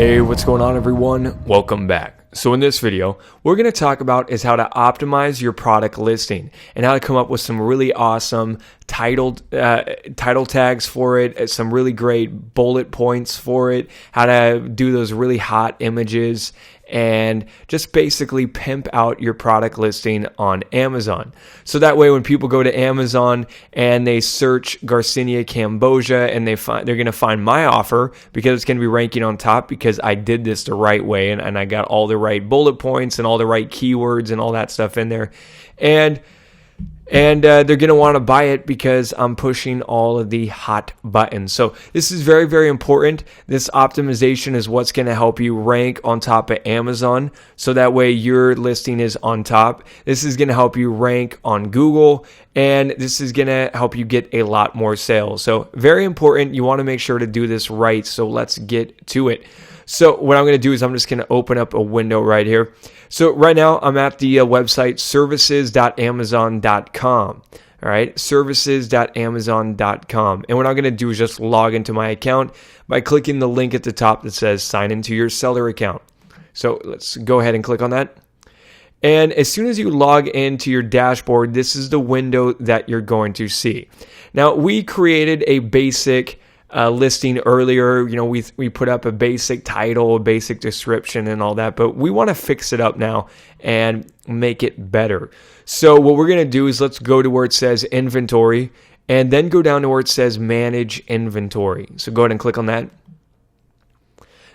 Hey, what's going on everyone? Welcome back. So in this video, we're going to talk about is how to optimize your product listing and how to come up with some really awesome title tags for it, some really great bullet points for it, how to do those really hot images, and just basically pimp out your product listing on Amazon. So that way when people go to Amazon and they search Garcinia Cambogia and they're going to find my offer because it's going to be ranking on top because I did this the right way and I got all the right bullet points and all the right keywords and all that stuff in there. And they're going to want to buy it because I'm pushing all of the hot buttons. So this is very, very important. This optimization is what's going to help you rank on top of Amazon. So that way your listing is on top. This is going to help you rank on Google. And this is going to help you get a lot more sales. So very important. You want to make sure to do this right. So let's get to it. So what I'm going to do is I'm just going to open up a window right here. So right now I'm at the website services.amazon.com. All right, services.amazon.com. And what I'm going to do is just log into my account by clicking the link at the top that says sign into your seller account. So let's go ahead and click on that. And as soon as you log into your dashboard, this is the window that you're going to see. Now, we created a basic listing earlier. You know, we put up a basic title, a basic description and all that, but we want to fix it up now and make it better. So what we're going to do is let's go to where it says inventory and then go down to where it says manage inventory. So go ahead and click on that.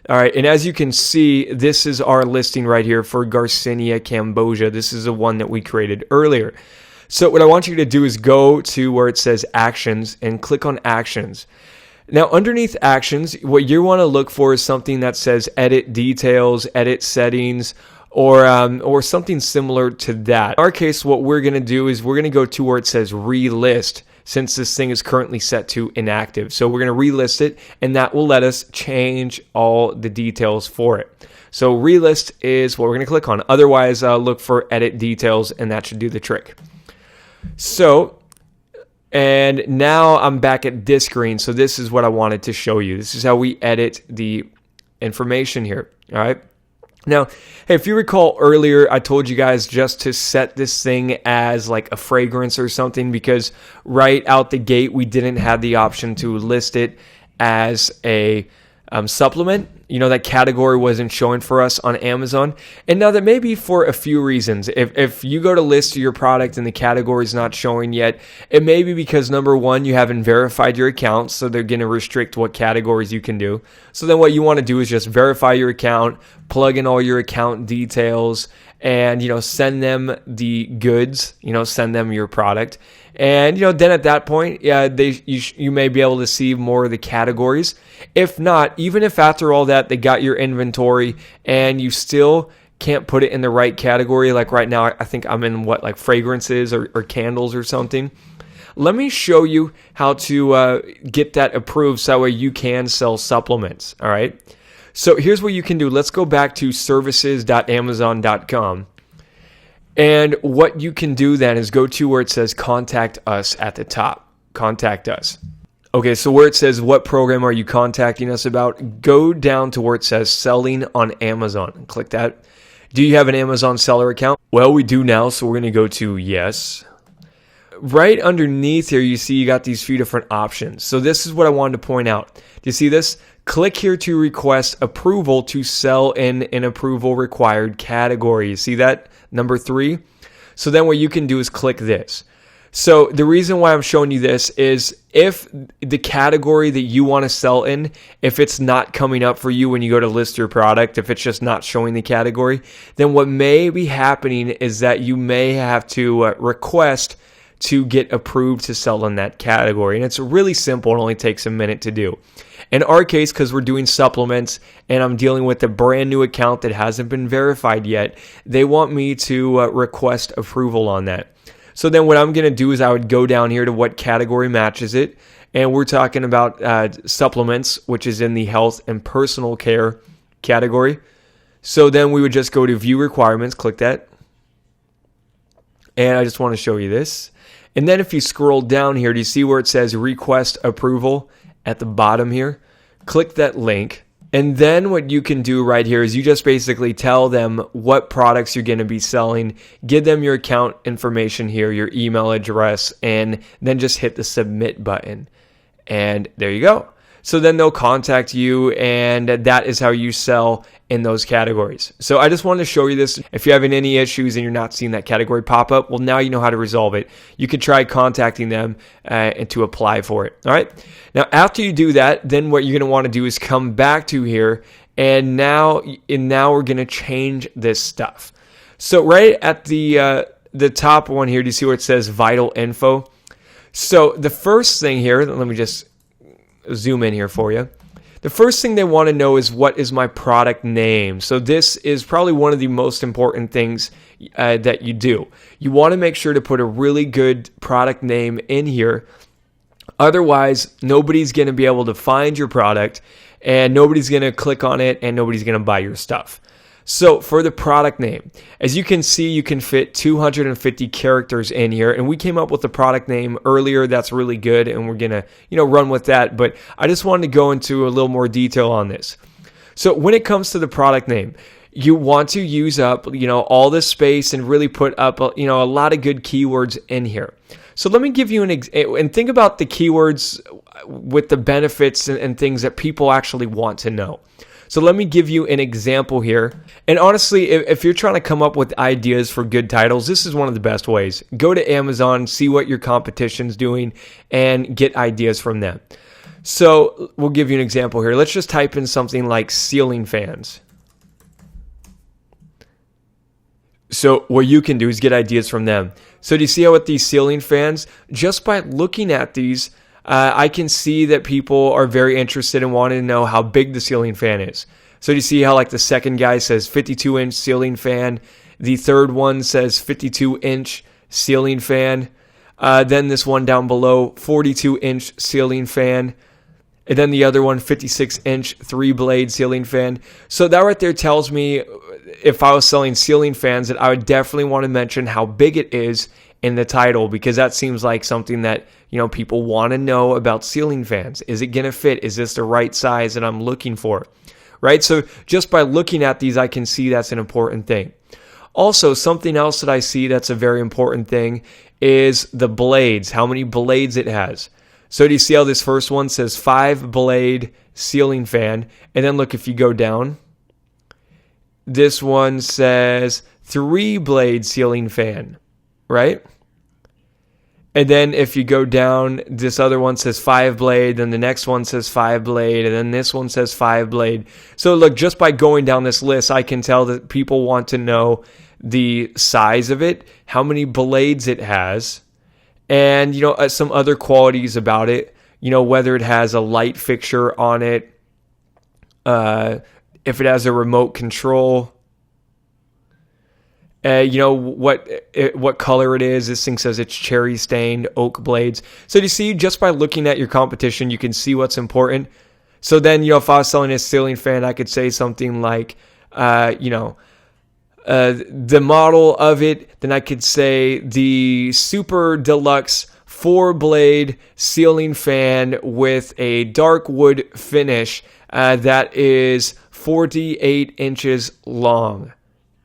All right, and as you can see, this is our listing right here for Garcinia Cambogia. This is the one that we created earlier. So what I want you to do is go to where it says actions and click on actions. Now, underneath actions, what you want to look for is something that says edit details, edit settings, or something similar to that. In our case, what we're going to do is we're going to go to where it says relist, since this thing is currently set to inactive. So we're going to relist it, and that will let us change all the details for it. So relist is what we're going to click on. Otherwise, look for edit details, and that should do the trick. So, and now I'm back at this screen. So this is what I wanted to show you. This is how we edit the information here. All right. Now, hey, if you recall earlier, I told you guys just to set this thing as like a fragrance or something because right out the gate, we didn't have the option to list it as a supplement. You know, that category wasn't showing for us on Amazon. And now that may be for a few reasons. If you go to list your product and the category is not showing yet, it may be because number one, you haven't verified your account. So they're going to restrict what categories you can do. So then what you want to do is just verify your account, plug in all your account details, and, you know, send them the goods, you know, send them your product. And, you know, then at that point, yeah, you may be able to see more of the categories. If not, even if after all that, they got your inventory and you still can't put it in the right category, like right now, I think I'm in like fragrances or candles or something. Let me show you how to get that approved so that way you can sell supplements, all right? So here's what you can do. Let's go back to services.amazon.com. And what you can do then is go to where it says contact us at the top. Contact us. Okay, so where it says what program are you contacting us about, go down to where it says selling on Amazon. Click that. Do you have an Amazon seller account? Well, we do now, so we're going to go to yes. Right underneath here, you see you got these few different options. So this is what I wanted to point out. Do you see this? Click here to request approval to sell in an approval required category. You see that? Number 3. So then what you can do is click this. So the reason why I'm showing you this is if the category that you want to sell in, if it's not coming up for you when you go to list your product, if it's just not showing the category, then what may be happening is that you may have to request to get approved to sell in that category. And it's really simple. It only takes a minute to do. In our case, because we're doing supplements and I'm dealing with a brand new account that hasn't been verified yet, they want me to request approval on that. So then what I'm going to do is I would go down here to what category matches it. And we're talking about supplements, which is in the health and personal care category. So then we would just go to view requirements, click that. And I just want to show you this. And then if you scroll down here, do you see where it says request approval at the bottom here? Click that link. And then what you can do right here is you just basically tell them what products you're going to be selling, give them your account information here, your email address, and then just hit the submit button. And there you go. So then they'll contact you, and that is how you sell in those categories. So I just wanted to show you this. If you're having any issues and you're not seeing that category pop up, well, now you know how to resolve it. You can try contacting them and to apply for it. All right. Now, after you do that, then what you're going to want to do is come back to here, and now we're going to change this stuff. So right at the top one here, do you see where it says vital info? So the first thing here, let me just zoom in here for you. The first thing they want to know is, what is my product name? So this is probably one of the most important things that you do. You want to make sure to put a really good product name in here. Otherwise, nobody's going to be able to find your product, and nobody's going to click on it, and nobody's going to buy your stuff. So for the product name, as you can see, you can fit 250 characters in here, and we came up with the product name earlier. That's really good, and we're gonna, run with that. But I just wanted to go into a little more detail on this. So when it comes to the product name, you want to use up, all this space and really put up, a lot of good keywords in here. So let me give you and think about the keywords with the benefits and things that people actually want to know. So let me give you an example here. And honestly, if you're trying to come up with ideas for good titles, this is one of the best ways. Go to Amazon, see what your competition's doing, and get ideas from them. So we'll give you an example here. Let's just type in something like ceiling fans. So what you can do is get ideas from them. So do you see how with these ceiling fans, just by looking at these, I can see that people are very interested in wanting to know how big the ceiling fan is. So do you see how like the second guy says 52-inch ceiling fan? The third one says 52-inch ceiling fan. Then this one down below, 42-inch ceiling fan. And then the other one, 56-inch 3-blade ceiling fan. So that right there tells me, if I was selling ceiling fans, that I would definitely want to mention how big it is in the title, because that seems like something that people want to know about ceiling fans. Is it going to fit? Is this the right size that I'm looking for? Right? So just by looking at these, I can see that's an important thing. Also, something else that I see that's a very important thing is the blades, how many blades it has. So do you see how this first one says 5-blade ceiling fan? And then look, if you go down, this one says 3-blade ceiling fan, right? And then if you go down, this other one says 5-blade, then the next one says 5-blade, and then this one says 5-blade. So look, just by going down this list, I can tell that people want to know the size of it, how many blades it has, and some other qualities about it, whether it has a light fixture on it, if it has a remote control, what color it is. This thing says it's cherry stained oak blades. So do you see, just by looking at your competition, you can see what's important. So then, if I was selling a ceiling fan, I could say something like, the model of it. Then I could say the super deluxe 4-blade ceiling fan with a dark wood finish that is 48 inches long.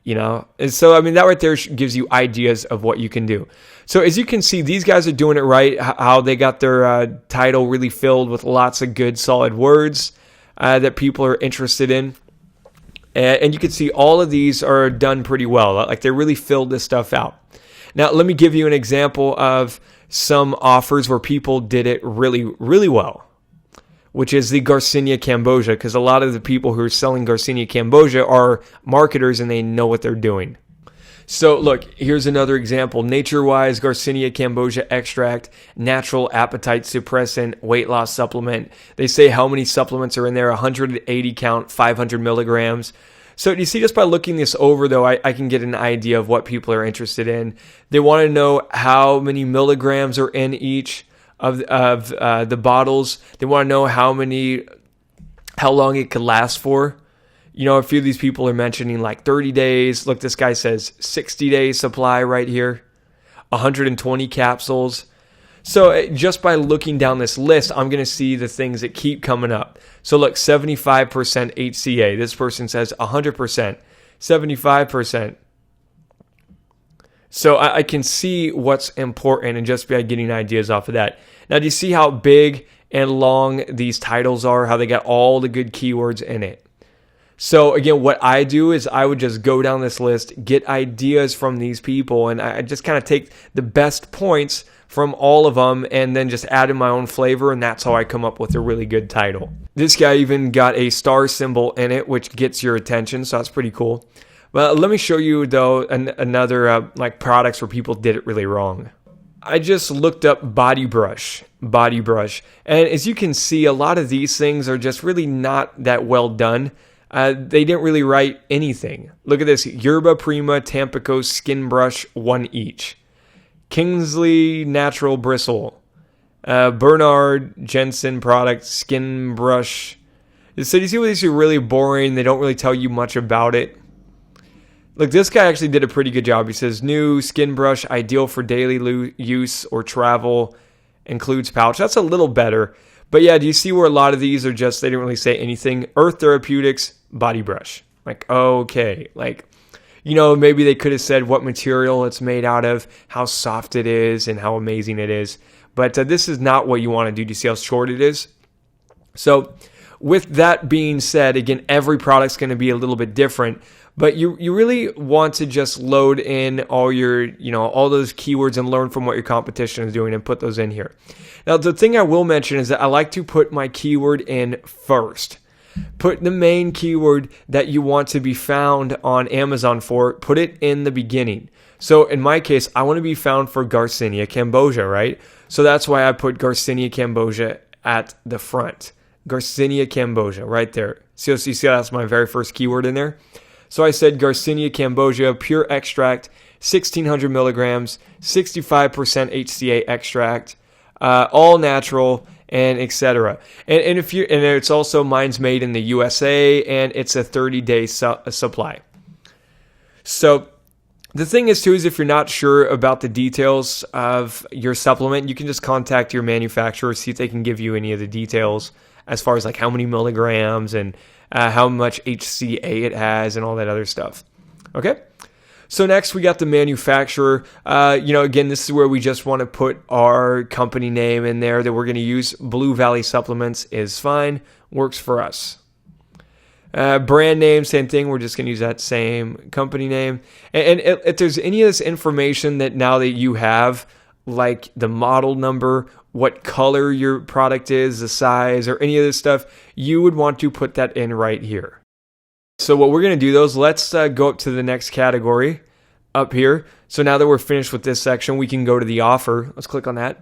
And so, that right there gives you ideas of what you can do. So as you can see, these guys are doing it right, how they got their title really filled with lots of good, solid words that people are interested in. And you can see all of these are done pretty well. Like, they really filled this stuff out. Now, let me give you an example of some offers where people did it really, really well, which is the Garcinia Cambogia, because a lot of the people who are selling Garcinia Cambogia are marketers and they know what they're doing. So look, here's another example. Nature-wise Garcinia Cambogia extract, natural appetite suppressant, weight loss supplement. They say how many supplements are in there, 180 count, 500 milligrams. So you see, just by looking this over, though, I can get an idea of what people are interested in. They want to know how many milligrams are in each of the bottles. They want to know how long it could last for. A few of these people are mentioning like 30 days. Look, this guy says 60 days supply right here, 120 capsules. So just by looking down this list, I'm going to see the things that keep coming up. So look, 75% HCA. This person says 100%, 75%. So I can see what's important and just by getting ideas off of that. Now, do you see how big and long these titles are, how they got all the good keywords in it? So again, what I do is I would just go down this list, get ideas from these people, and I just kind of take the best points from all of them and then just add in my own flavor, and that's how I come up with a really good title. This guy even got a star symbol in it, which gets your attention, so that's pretty cool. Well, let me show you, though, another like products where people did it really wrong. I just looked up body brush, and as you can see, a lot of these things are just really not that well done. They didn't really write anything. Look at this, Yerba Prima Tampico Skin Brush, 1 each. Kingsley Natural Bristle, Bernard Jensen Product Skin Brush. So you see what these are really boring. They don't really tell you much about it. Look, this guy actually did a pretty good job. He says, new skin brush, ideal for daily use or travel, includes pouch. That's a little better. But yeah, do you see where a lot of these are just, they didn't really say anything? Earth Therapeutics body brush. Like, okay. Like, you know, maybe they could have said what material it's made out of, how soft it is, and how amazing it is. But this is not what you want to do. Do you see how short it is? So with that being said, again, every product's going to be a little bit different. But you really want to just load in all your, all those keywords and learn from what your competition is doing and put those in here. Now, the thing I will mention is that I like to put my keyword in first. Put the main keyword that you want to be found on Amazon for, put it in the beginning. So in my case, I want to be found for Garcinia cambogia, right? So that's why I put Garcinia cambogia at the front. Garcinia cambogia, right there. So you see that's my very first keyword in there? So I said Garcinia cambogia, pure extract, 1,600 milligrams, 65% HCA extract, all natural, and etc. And it's also mine's made in the USA, and it's a 30-day supply. So the thing is too is if you're not sure about the details of your supplement, you can just contact your manufacturer, see if they can give you any of the details as far as like how many milligrams and how much HCA it has and all that other stuff. Okay. So next we got the manufacturer. Again, this is where we just want to put our company name in there that we're going to use. Blue Valley Supplements is fine. Works for us. Brand name, same thing. We're just going to use that same company name. And if there's any of this information that now that you have, like the model number, what color your product is, the size, or any of this stuff, you would want to put that in right here. So what we're going to do though is let's go up to the next category up here. So now that we're finished with this section, we can go to the offer. Let's click on that.